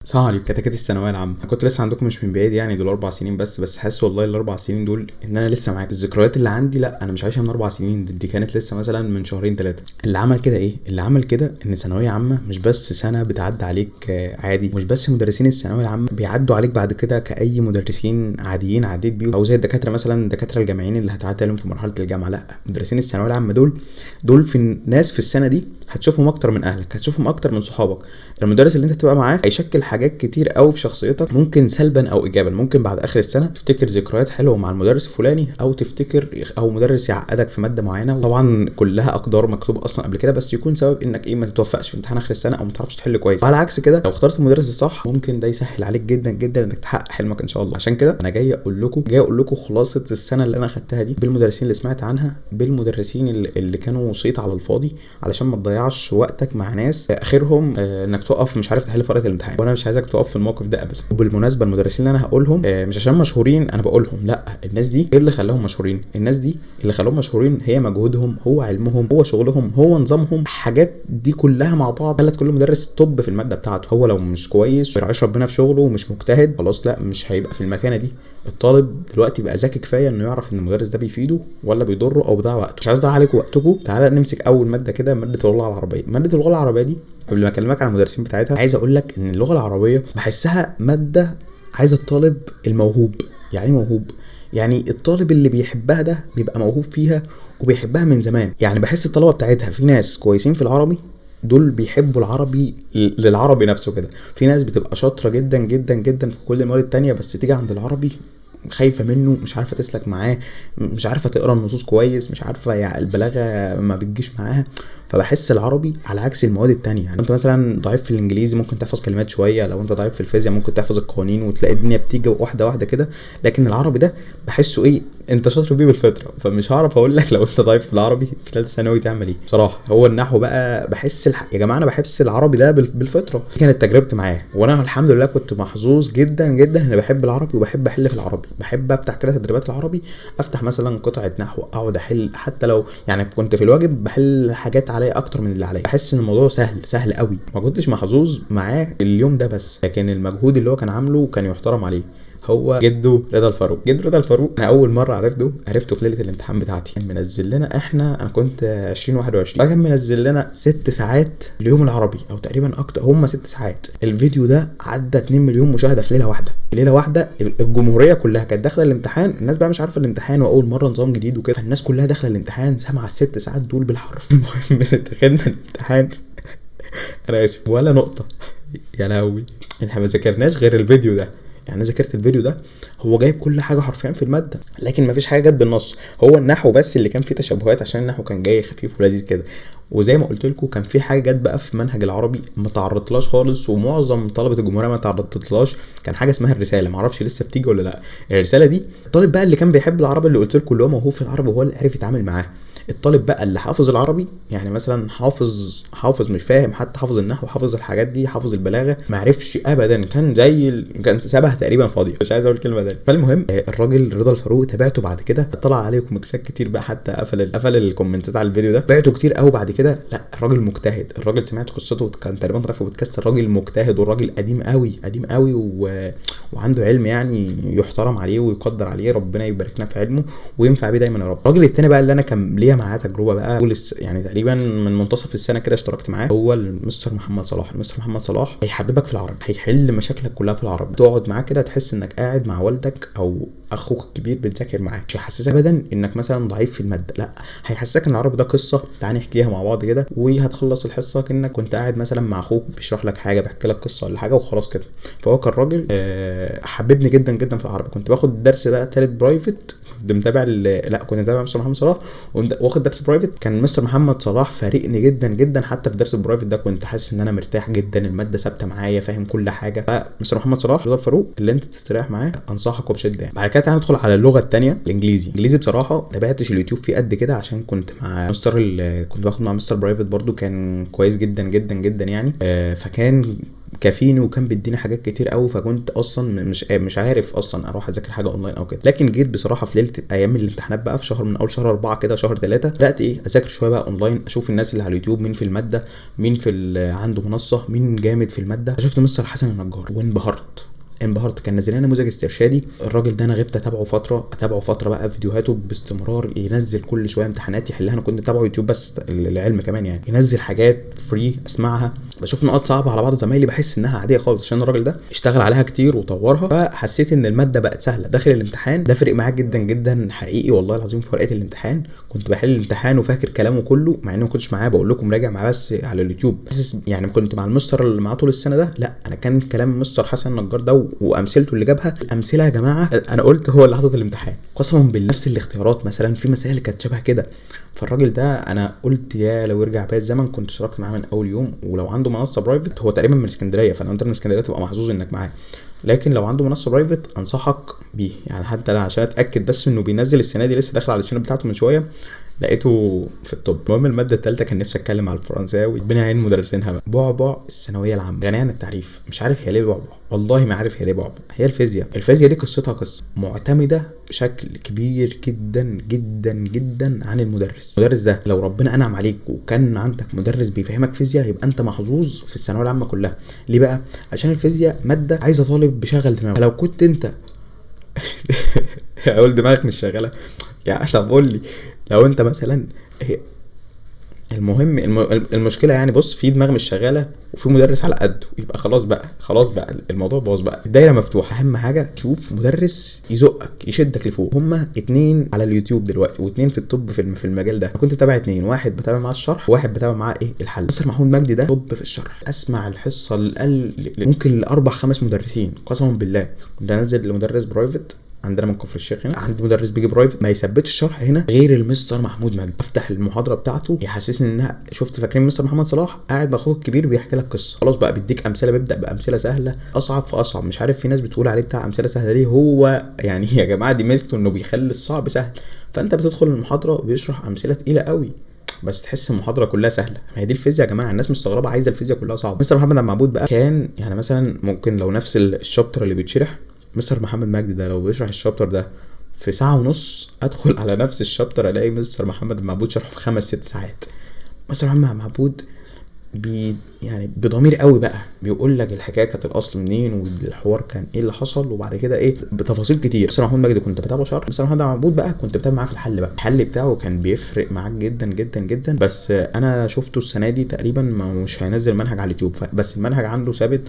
السلام عليكم. كتاكيت الثانويه العامه انا كنت لسه عندكم مش من بعيد، يعني دول 4 سنين بس حاسس والله ال4 سنين دول ان انا لسه معاك. الذكريات اللي عندي لا انا مش عايشها من 4 سنين، دي كانت لسه مثلا من شهرين 3. اللي عمل كده ايه؟ اللي عمل كده ان ثانويه عامه مش بس سنه بتعدي عليك عادي، مش بس مدرسين الثانويه العامه بيعدوا عليك بعد كده كاي مدرسين عاديين عديت بيهم، او زي الدكاتره مثلا الدكاتره الجامعيين اللي هتعدي عليهم في مرحله الجامعه. لا، مدرسين الثانويه العامه دول في ناس في السنه دي هتشوفهم اكتر من اهلك، هتشوفهم اكتر من صحابك. المدرس اللي انت تبقى معاه هيشكل حاجات كتير قوي في شخصيتك، ممكن سلبا او ايجابا. ممكن بعد اخر السنه تفتكر ذكريات حلوه مع المدرس الفلاني، او تفتكر او مدرس يعقدك في ماده معينه، طبعا كلها اقدار مكتوبه اصلا قبل كده، بس يكون سبب انك ما تتوفقش في امتحان اخر السنه او ما تعرفش تحل كويس. وعلى عكس كده لو اخترت المدرس الصح ممكن ده يسهل عليك جدا جدا انك تحقق حلمك ان شاء الله. عشان كده انا جاي اقول لكم خلاصه السنه اللي انا خدتها دي، بالمدرسين اللي سمعت عنها، بالمدرسين اللي كانوا صيت على الفاضي، علشان ما تضيعش وقتك مع ناس اخرهم انك تقف مش عارف تحل فرقه الامتحان. وانا مش عايزك تقف في الموقف ده ابدا. وبالمناسبه المدرسين اللي انا هقولهم مش عشان مشهورين انا بقولهم، لا، الناس دي ايه اللي خلاهم مشهورين؟ الناس دي اللي خلاهم مشهورين هي مجهودهم، هو علمهم، هو شغلهم، هو نظامهم. حاجات دي كلها مع بعض خلت كل مدرس طب في الماده بتاعته. هو لو مش كويس ويرعاش ربنا في شغله ومش مجتهد خلاص لا مش هيبقى في المكانه دي. الطالب دلوقتي بقى ذكي كفايه انه يعرف ان المدرس ده بيفيده ولا بيضره او بيضيع وقته. مش عايز اضيع عليكم وقتكم. تعالى نمسك اول ماده كده، ماده اللغه العربيه. ماده اللغه العربيه دي قبل ما اكلمك عن المدرسين بتاعتها عايز اقول لك ان اللغه العربيه بحسها ماده عايزه الطالب الموهوب. يعني موهوب، يعني الطالب اللي بيحبها ده بيبقى موهوب فيها وبيحبها من زمان. يعني بحس الطلبه بتاعتها في ناس كويسين في العربي، دول بيحبوا العربي للعربي نفسه كده. في ناس بتبقى شاطره جدا جدا جدا في كل المواد التانية، بس تيجي عند العربي خايفه منه، مش عارفه تسلك معاه، مش عارفه تقرا النصوص كويس، مش عارفه يعني البلاغه ما بتجيش معاها. فبحس العربي على عكس المواد التانية. يعني انت مثلا ضعيف في الانجليزي ممكن تحفظ كلمات شويه، لو انت ضعيف في الفيزياء ممكن تحفظ القوانين وتلاقي الدنيا بتيجي واحده واحده كده. لكن العربي ده بحسه انت شاطر بيه بالفطره. فمش هعرف اقول لك لو انت ضعيف في العربي في ثالثه ثانوي تعمل ايه بصراحه. هو النحو بقى بحس يا جماعه انا بحس العربي ده بالفطره. دي كانت تجربتي معاه، وانا الحمد لله كنت محظوظ جدا جدا. انا بحب العربي وبحب احل في العربي، بحب افتح كده تدريبات العربي، افتح مثلا قطعه نحو اقعد احل. حتى لو يعني كنت في الواجب بحل حاجات عليا اكتر من اللي عليا. بحس ان الموضوع سهل قوي. ما كنتش محظوظ معاه اليوم ده بس، لكن المجهود اللي هو كان عامله كان يحترم عليه. هو جده رضا الفاروق. جد رضا الفاروق انا اول مره عرفته في ليله الامتحان بتاعتي. كان منزل لنا انا كنت 2021، فكان منزل لنا 6 ساعات اليوم العربي او تقريبا اكتر، هم 6 ساعات. الفيديو ده عدى 2 مليون مشاهده في ليله واحده. الجمهوريه كلها كانت داخله الامتحان. الناس بقى مش عارفه الامتحان واول مره نظام جديد وكده، فالناس كلها داخله الامتحان سامعه ال6 ساعات دول بالحرف. المهم دخلنا الامتحان انا اسف ولا نقطه. يا لهوي، احنا ما ذاكرناش غير الفيديو ده. يعني ذاكرت الفيديو ده، هو جايب كل حاجه حرفيا في الماده، لكن مفيش حاجه جت بالنص. هو النحو بس اللي كان فيه تشابهات عشان النحو كان جاي خفيف ولذيذ كده. وزي ما قلت لكم كان في حاجه جت بقى في منهج العربي ما تعرضتلاش خالص، ومعظم طلبه الجمهوريه ما تعرضتلاش. كان حاجه اسمها الرساله، معرفش لسه بتيجي ولا لا. الرساله دي الطالب بقى اللي كان بيحب العربي اللي قلت لكم اللي هو موهوب في العربي وهو اللي عرف يتعامل معاه. الطالب بقى اللي حافظ العربي، يعني مثلا حافظ مش فاهم حتى حافظ النحو، حافظ الحاجات دي، حافظ البلاغه، ما عرفش ابدا. كان كان سابها تقريبا فاضيه. مش عايز اقول الكلمه دي. فالمهم الراجل رضا الفاروق تابعته بعد كده، طلع عليه كوميكسات كتير بقى، حتى قفل الكومنتات على الفيديو ده. تابعته كتير قوي بعد كده. لا الراجل مجتهد. الراجل سمعت قصته كان تقريبا طرف بودكاست. الراجل مجتهد والراجل قديم قوي وعنده علم يعني يحترم عليه ويقدر عليه. ربنا يبارك لنا في علمه وينفع بيه دايما يا رب. الراجل التاني بقى اللي انا كان ليا معاه تجربه بقى يعني تقريبا من منتصف السنه كده اشتركت معاه، هو المستر محمد صلاح. المستر محمد صلاح هيحببك في العربي، هيحل مشاكلك كلها في العربي. تقعد معاه كده تحس انك قاعد مع والدك او اخوك الكبير بتذاكر معاه. مش هيحسسك ابدا انك مثلا ضعيف في الماده، لا، هيحسسك ان العربي ده قصه. تعالى نحكيها مع بعض كده، وهتخلص الحصه كانك كنت قاعد مثلا مع اخوك بيشرح لك حاجه، بيحكي لك قصه ولا حاجه وخلاص كده. فهو كان راجل حببني جدا جدا في العربي. كنت باخد درس بقى ثالث برايفت، كنت متابع مستر محمد صلاح واخد درس برايفت. كان مستر محمد صلاح فارقني جدا جدا. حتى في درس البرايفت ده كنت حاسس ان انا مرتاح جدا، الماده ثابته معايا، فاهم كل حاجه. فمستر محمد صلاح رضا الفاروق اللي انت تستريح معاه انصحك وبشده يعني. بعد كده تعالى ندخل على اللغه الثانيه الانجليزي بصراحه ما تابعتش اليوتيوب فيه قد كده، عشان كنت مع كنت باخد مع مستر برايفت برضو، كان كويس جدا جدا جدا يعني. فكان كافيني وكان بيديني حاجات كتير قوي، فكنت اصلا مش عارف اصلا اروح اذاكر حاجه اونلاين او كده. لكن جيت بصراحه في ليله ايام الامتحانات بقى، في شهر من اول شهر 4 كده شهر 3 بدات ايه اذاكر شويه بقى اونلاين، اشوف الناس اللي على اليوتيوب مين في الماده، مين عنده منصه، مين جامد في الماده. شفت مستر حسن النجار وانبهرت. كان نازل لنا نموذج استرشادي، الراجل ده انا غبت اتابعه فتره بقى، فيديوهاته باستمرار، ينزل كل شويه امتحانات يحلها. انا كنت متابعه يوتيوب بس العلم كمان يعني، ينزل حاجات فري اسمعها. بشوف نقاط صعبه على بعض زمايلي بحس انها عاديه خالص، عشان الراجل ده اشتغل عليها كتير وطورها، فحسيت ان الماده بقت سهله داخل الامتحان. ده فرق معاك جدا جدا حقيقي والله العظيم. في ورقه الامتحان كنت بحل الامتحان وفاكر كلامه كله، مع اني ما كنتش معاه، بقول لكم راجع معاه بس على اليوتيوب. يعني كنت مع المستر اللي معاه طول السنه ده، لا انا كان كلام مستر حسن النجار ده وامثلته اللي جابها. الامثله يا جماعه انا قلت هو اللي حاطط الامتحان قسما بالله. نفس الاختيارات مثلا في مسائل كانت شبه كده. فالراجل ده انا قلت يا لو يرجع بيا الزمن كنت اشتركت معاه من اول يوم. ولو عنده منصه برايفت، هو تقريبا من اسكندريه، فلو انت من اسكندريه تبقى محظوظ انك معاه. لكن لو عنده منصه برايفت انصحك بيه يعني، حتى انا عشان اتاكد بس انه بينزل السنه دي، لسه داخل على الشنو بتاعته من شويه، لقيته في التوب. المهم الماده الثالثه كان نفسي اتكلم على الفرنساوي، ربنا يعين مدرسينها بقى. بعبع الثانويه العامه غنيه عن التعريف. مش عارف هي ليه بعبع، والله ما عارف هي ليه بعبع. هي الفيزياء دي قصتها قصه معتمده بشكل كبير جدا جدا جدا عن المدرس ده. لو ربنا انعم عليك وكان عندك مدرس بيفهمك فيزياء، يبقى انت محظوظ في الثانويه العامه كلها. ليه بقى؟ عشان الفيزياء ماده عايزه طالب بشغل دماغه. فلو كنت انت اقول دماغك مش شغاله يعني. طب قول لي لو انت مثلا المهم المشكله يعني، بص، في دماغ مش شغاله وفي مدرس على قده، يبقى خلاص بقى الموضوع باظ بقى، الدايره مفتوحه. اهم حاجه تشوف مدرس يزقك يشدك لفوق. هما 2 على اليوتيوب دلوقتي، و2 في التوب في المجال ده. انا كنت بتابع 2، واحد بتابع معاه الشرح، وواحد بتابع معاه الحل. مستر محمود مجدي ده توب في الشرح. اسمع الحصه الاقل ممكن ل4 5 مدرسين قسما بالله. كنت انزل لمدرس برايفت عندنا من كفر الشيخ هنا، عندي مدرس بيجي برايفت ما يثبتش الشرح هنا غير المستر محمود مجدي. افتح المحاضره بتاعته يحسسني انها شفت، فاكرين مستر محمد صلاح قاعد باخوه الكبير بيحكي لك قصه. خلاص بقى بيديك امثله، بيبدا بامثله سهله اصعب فاصعب. مش عارف في ناس بتقول عليه بتاع امثله سهله ليه، هو يعني يا جماعه دي ميزته انه بيخلي الصعب سهل. فانت بتدخل المحاضره وبيشرح امثله تقيله قوي بس تحس المحاضره كلها سهله. ما هي دي الفيزياء يا جماعه، الناس مستغربه عايزه الفيزياء كلها صعبه. مستر محمد عبد المعبود بقى كان يعني مثلا ممكن لو نفس الشابتر اللي بيتشرح، مستر محمد مجدي ده لو بيشرح الشابتر ده في 1.5 ساعة، ادخل على نفس الشابتر الاقي مستر محمد معبود شرحه في 5-6 ساعات. مستر محمد معبود يعني بضمير قوي بقى بيقول لك الحكايه كانت الاصل منين، والحوار كان ايه اللي حصل، وبعد كده بتفاصيل كتير. مستر محمود مجدي كنت بتابعه شرح، مستر محمد معبود بقى كنت بتابع معاه في الحل بقى. الحل بتاعه كان بيفرق معاك جدا جدا جدا. بس انا شفته السنه دي تقريبا مش هينزل منهج على اليوتيوب، بس المنهج عنده ثابت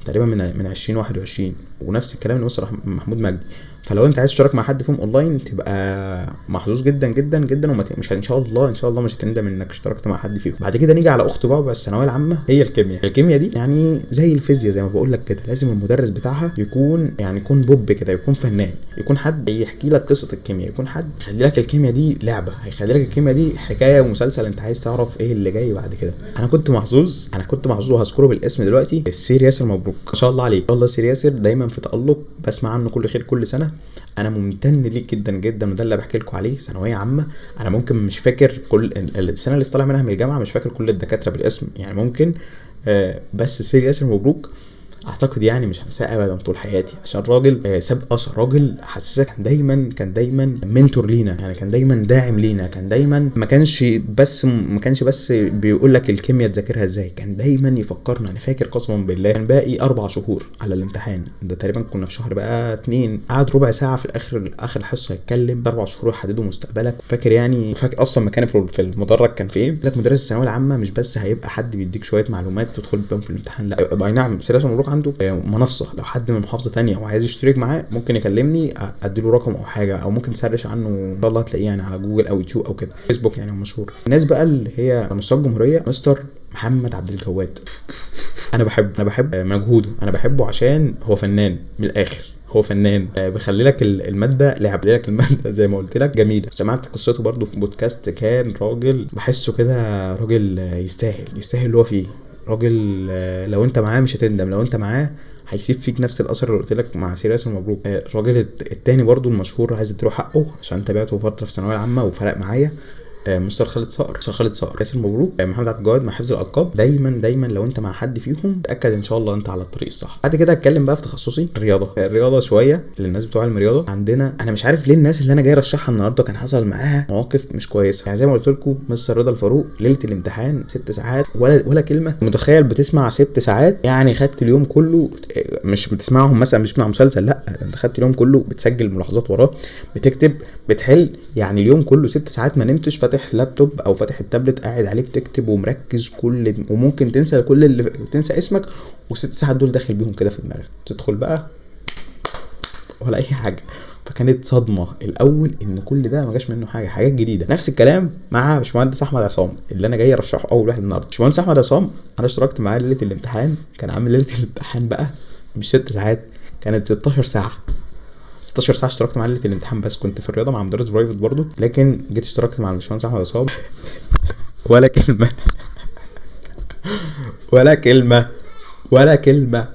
تقريبا من 2021، ونفس الكلام لمستر محمود مجدي. فلو انت عايز تشترك مع حد فيهم اونلاين تبقى محظوظ جدا جدا جدا، ومش ان شاء الله مش هتندم انك اشتركت مع حد فيهم. بعد كده نيجي على اخت بعبع الثانويه العامه، هي الكيمياء دي يعني زي الفيزياء زي ما بقول لك كده، لازم المدرس بتاعها يكون بوب كده، يكون فنان، يكون حد يحكي لك قصه الكيمياء، يكون حد يخلي لك الكيمياء دي لعبه، هيخلي لك الكيمياء دي حكايه ومسلسل انت عايز تعرف ايه اللي جاي بعد كده. انا كنت محظوظ وهذكره بالاسم دلوقتي، السير ياسر مبروك ما شاء الله عليه. ان شاء الله سير ياسر دايما في تالق، بسمع عنه كل خير كل سنه. انا ممتن ليك جدا جدا، وده اللي بحكي لكم عليه. ثانويه عامه انا ممكن مش فاكر كل السنه اللي طالع منها من الجامعه، مش فاكر كل الدكاتره بالاسم يعني ممكن، بس سير ياسر مبروك اعتقد يعني مش هنساه ابدا طول حياتي، عشان راجل ساب اثر، راجل حسسك كان دايما منتور لينا يعني، كان دايما داعم لينا، كان دايما ما كانش بس بيقول لك الكيمياء تذاكرها ازاي، كان دايما يفكرنا. انا فاكر قسما بالله كان باقي 4 شهور على الامتحان ده، تقريبا كنا في شهر بقى 2، قعد ربع ساعه في اخر الحصه يتكلم. 4 شهور يحددوا مستقبلك. فاكر اصلا مكاني في المدرج كان في ايه. لك مدرس الثانويه العامه مش بس هيبقى حد بيديك شويه معلومات تدخل بيهم في الامتحان، لا، نعم سير مبروك عنده منصه، لو حد من محافظه تانية وعايز يشترك معاه ممكن يكلمني اديله رقم او حاجه، او ممكن تسرش عنه ان شاء الله هتلاقيه يعني على جوجل او يوتيوب او كده، فيسبوك يعني مشهور. الناس بقى اللي هي على مستوى الجمهوريه، مستر محمد عبد الجواد، انا بحب مجهوده، انا بحبه عشان هو فنان من الاخر، هو فنان بيخلي لك الماده لعب لك الماده زي ما قلت لك جميله. سمعت قصته برضو في بودكاست، كان راجل بحسه كده راجل يستاهل اللي هو فيه. راجل لو انت معاه مش هتندم، لو انت معاه هيسيب فيك نفس الاثر اللي قلت لك مع سير ياسر مبروك. الراجل التاني برضو المشهور عايز اديله حقه عشان تابعته فتره في الثانويه العامه وفرق معايا، مستر خالد صقر، ياسر مبروك، محمد عبد الجواد، مع حفظ الالقاب. دايما لو انت مع حد فيهم تاكد ان شاء الله انت على الطريق الصح. بعد كده اتكلم بقى في تخصصي الرياضه شويه للناس بتوع الرياضه. عندنا انا مش عارف ليه الناس اللي انا جاي ارشحها النهارده كان حصل معاها مواقف مش كويسه. يعني زي ما قلت لكم مستر رضا الفاروق ليله الامتحان 6 ساعات ولا كلمه. متخيل بتسمع 6 ساعات يعني خدت اليوم كله، مش بتسمعهم مثلا مش بتسمع مسلسل، لا انت خدت اليوم كله بتسجل ملاحظات وراه، بتكتب، بتحل. يعني اليوم كله 6 ساعات ما نمتش، فاتح لابتوب او فاتح التابلت قاعد عليه بتكتب ومركز وممكن تنسى كل اللي تنسى اسمك، و6 ساعات دول داخل بيهم كده في دماغك. تدخل بقى ولا اي حاجه. فكانت صدمه الاول ان كل ده ما جاش منه حاجات جديده. نفس الكلام مع باشمهندس احمد عصام اللي انا جاي ارشحه اول واحد النهارده. باشمهندس احمد عصام انا اشتركت معاه ليله الامتحان، كان عامل ليله الامتحان بقى مش 6 ساعات، كانت 16 ساعه اشتركت معاه ليله الامتحان. بس كنت في الرياضه مع مدرس برايفت برضو، لكن جيت اشتركت مع الباشمهندس احمد عصام ولا كلمه ولا كلمه.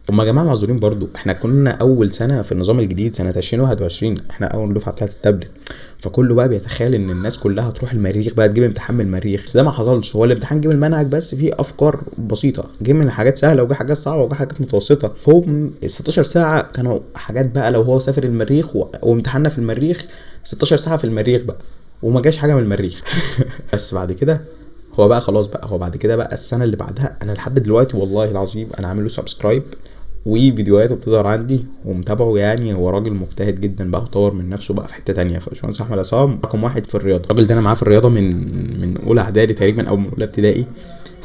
هما يا جماعه معذورين برضو، احنا كنا اول سنه في النظام الجديد سنه 2021، احنا اول دفعه بتاعه التابلت. فكله بقى بيتخيل ان الناس كلها تروح المريخ بقى تجيب امتحان من المريخ، بس ده ما حصلش. هو الامتحان جه من المنهج بس فيه افكار بسيطه، جه من حاجات سهله وجه حاجات صعبه وجه حاجات متوسطه. هو ال 16 ساعه كانوا حاجات بقى لو هو سافر المريخ وامتحاننا في المريخ 16 ساعه في المريخ بقى وما جاش حاجه من المريخ. بس بعد كده هو بقى خلاص بقى، هو بعد كده بقى السنه اللي بعدها انا لحد دلوقتي والله العظيم انا عامل له سبسكرايب وفيديوهاته بتظهر عندي ومتابعه. يعني هو راجل مجتهد جدا بقى وطور من نفسه بقى في حته تانية. فباشمهندس احمد عصام رقم 1 في الرياضه. الراجل ده انا معاه في الرياضه من اولى اعدادي تقريبا او من اولى ابتدائي.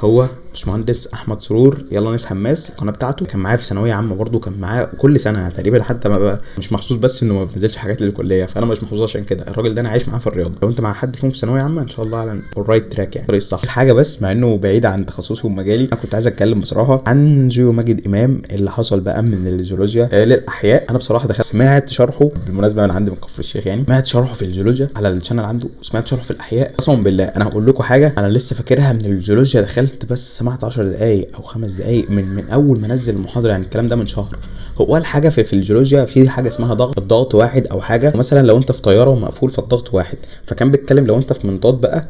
هو باشمهندس احمد سرور، يلا نفهم ماس، القناه بتاعته. كان معايا في ثانويه عامه برده، كان معايا كل سنه تقريبا، حتى ما بقى مش محظوظ بس انه ما بنزلش حاجات للكليه، فانا مش محظوظ عشان كده. الراجل ده انا عايش معاه في الرياضه. لو انت مع حد فيهم في ثانويه عامه ان شاء الله على الرايت تراك، يعني الطريق الصح. حاجه بس مع انه بعيد عن تخصصي ومجالي، انا كنت عايز اتكلم بصراحه عن جيو ماجد امام اللي حصل بقى من الجيولوجيا للاحياء. انا بصراحه دخلت سمعت شرحه بالمناسبه، انا عندي من كفر الشيخ يعني، سمعت شرحه في الجيولوجيا على الشانل عنده، وسمعت شرحه في الاحياء. قسما بالله انا هقول لكم حاجه انا لسه فاكرها من الجيولوجيا، دخلت بس سمعت 10 دقايق او 5 دقايق من اول ما نزل المحاضره. يعني الكلام ده من شهر. هو اول حاجه في الجيولوجيا في حاجه اسمها الضغط واحد او حاجه، مثلا لو انت في طياره ومقفول فالضغط واحد. فكان بيتكلم لو انت في منطاد بقى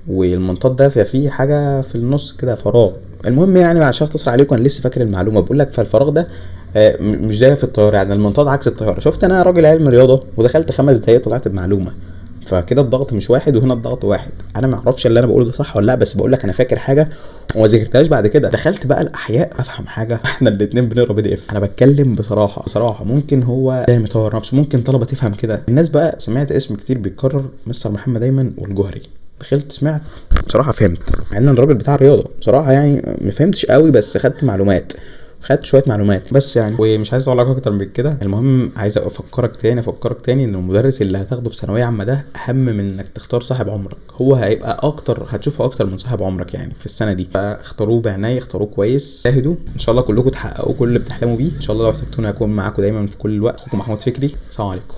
والمنطاد ده فيه حاجه في النص كده فراغ. المهم يعني عشان اختصر عليكم انا لسه فاكر المعلومه، بقول لك فالفراغ ده مش زي في الطياره، يعني المنطاد عكس الطياره. شفت انا راجل علم رياضه ودخلت 5 دقايق طلعت بمعلومه. فكده الضغط مش واحد وهنا الضغط واحد. انا ما اعرفش اللي انا بقوله ده صح ولا لا، بس بقول لك انا فاكر حاجه وما ذاكرتهاش بعد كده. دخلت بقى الاحياء افهم حاجه. احنا الاثنين بنقرا بي دي اف. انا بتكلم بصراحه ممكن هو دايما يطور نفسه، ممكن طلبه تفهم كده. الناس بقى سمعت اسم كتير بيتكرر، مستر محمد دايما والجوهري. دخلت سمعت بصراحه فهمت، مع ان الراجل بتاع الرياضه بصراحه يعني ما فهمتش قوي، بس خدت معلومات، خدت شويه معلومات بس يعني. ومش عايز اقول لك اكتر من كده. المهم عايز افكرك تاني ان المدرس اللي هتاخده في ثانويه عامه ده اهم من انك تختار صاحب عمرك. هو هيبقى اكتر، هتشوفه اكتر من صاحب عمرك يعني في السنه دي. فاختاروه بعنايه، اختاروه كويس، جاهدوا ان شاء الله كلكم تحققوا كل اللي بتحلموا بيه. ان شاء الله لو احتجتوني اكون معاكم دايما في كل الوقت. اخوكم محمود فكري، السلام عليكم.